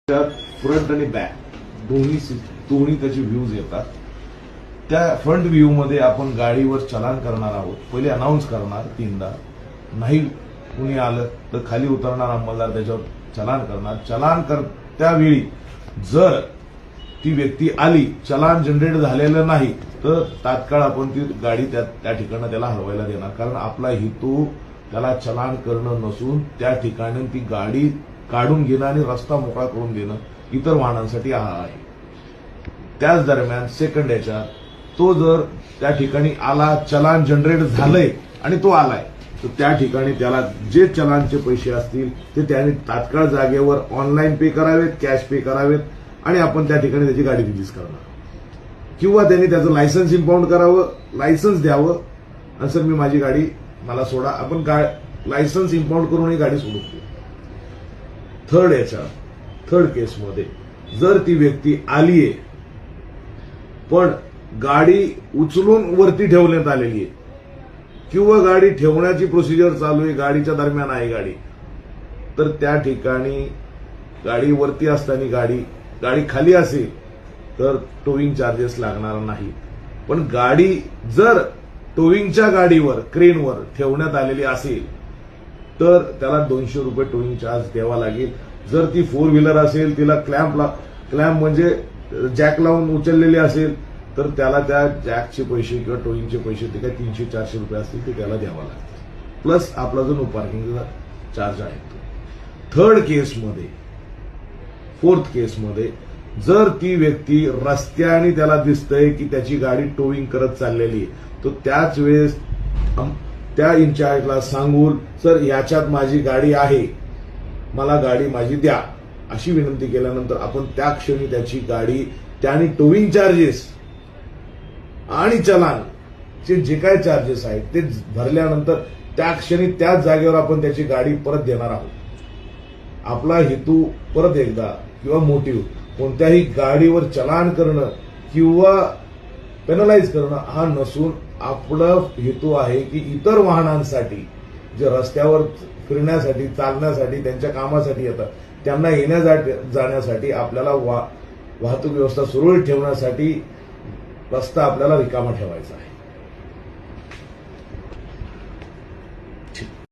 त्यात फ्रंट आणि बॅक दोन्ही त्याचे व्ह्यूज येतात. त्या फ्रंट व्ह्यू मध्ये आपण गाडीवर चलान करणार आहोत. पहिले अनाऊन्स करणार 3दा, नाही कुणी आलं तर खाली उतरणार अंमलदार, त्याच्यावर चलान करणार. त्यावेळी जर ती व्यक्ती आली, चलान जनरेट झालेलं नाही, तर तात्काळ आपण ती गाडी त्या ठिकाणी त्याला हलवायला देणार. कारण आपला हेतू त्याला चलान करणं नसून त्या ठिकाणी ती गाडी काढून घेणं आणि रस्ता मोकळा करून देणं इतर वाहनांसाठी हा आहे. त्याच दरम्यान सेकंड याच्यात तो जर त्या ठिकाणी आला, चलान जनरेट झालंय आणि तो आलाय, तर त्या ठिकाणी त्याला जे चलानचे पैसे असतील ते त्याने तात्काळ जागेवर ऑनलाईन पे करावेत, कॅश पे करावेत आणि आपण त्या ठिकाणी त्याची गाडी रिलीज करणार. किंवा त्यांनी त्याचं लायसन्स इम्पाऊंड करावं, लायसन्स द्यावं आणि सर मी माझी गाडी मला सोडा, आपण लायसन्स इम्पाऊंड करून ही गाडी सोडून देऊ. थर्ड केसमध्ये जर ती व्यक्ती आलीये पण गाडी उचलून वरती ठेवण्यात आलेली आहे किंवा गाडी ठेवण्याची प्रोसिजर चालू आहे, गाडीच्या दरम्यान आहे गाडी, तर त्या ठिकाणी गाडी वरती असताना गाडी खाली असेल तर टोईंग चार्जेस लागणार नाही. पण गाडी जर टोईंगच्या गाडीवर क्रेनवर ठेवण्यात आलेली असेल तर त्याला 200 रुपये टोईंग चार्ज द्यावा लागेल. जर ती 4 व्हीलर असेल, तिला क्लॅम्प म्हणजे जॅक लावून उचललेली असेल तर त्याला त्या जॅकचे पैसे किंवा टोईंगचे पैसे ते काय 300-400 रुपये असतील ते त्याला द्यावा लागतील. प्लस आपला जो नो पार्किंगचा चार्ज आहे तो. फोर्थ केसमध्ये जर ती व्यक्ती रस्त्याने त्याला दिसतंय की त्याची गाडी टोईंग करत चाललेली आहे, तर त्याच वेळेस त्या इन्चार्जला सांगून सर याच्यात माझी गाडी आहे, मला गाडी माझी द्या अशी विनंती केल्यानंतर आपण त्या क्षणी त्याची गाडी त्याने टोईंग चार्जेस आणि चलानचे जे काय चार्जेस आहेत ते भरल्यानंतर त्या क्षणी त्याच जागेवर आपण त्याची गाडी परत देणार आहोत. आपला हेतू परत एकदा किंवा मोटिव्ह कोणत्याही गाडीवर चलान करणं किंवा पेनलाइज करणं हा नसून आपला हेतू आहे की इतर वाहनांसाठी जे रस्त्यावर फिरण्यासाठी, चालण्यासाठी, त्यांच्या कामासाठी येतात त्यांना येण्या जाण्यासाठी आपल्याला वाहतूक व्यवस्था सुरळीत ठेवण्यासाठी रस्ता आपल्याला रिकामा ठेवायचा आहे.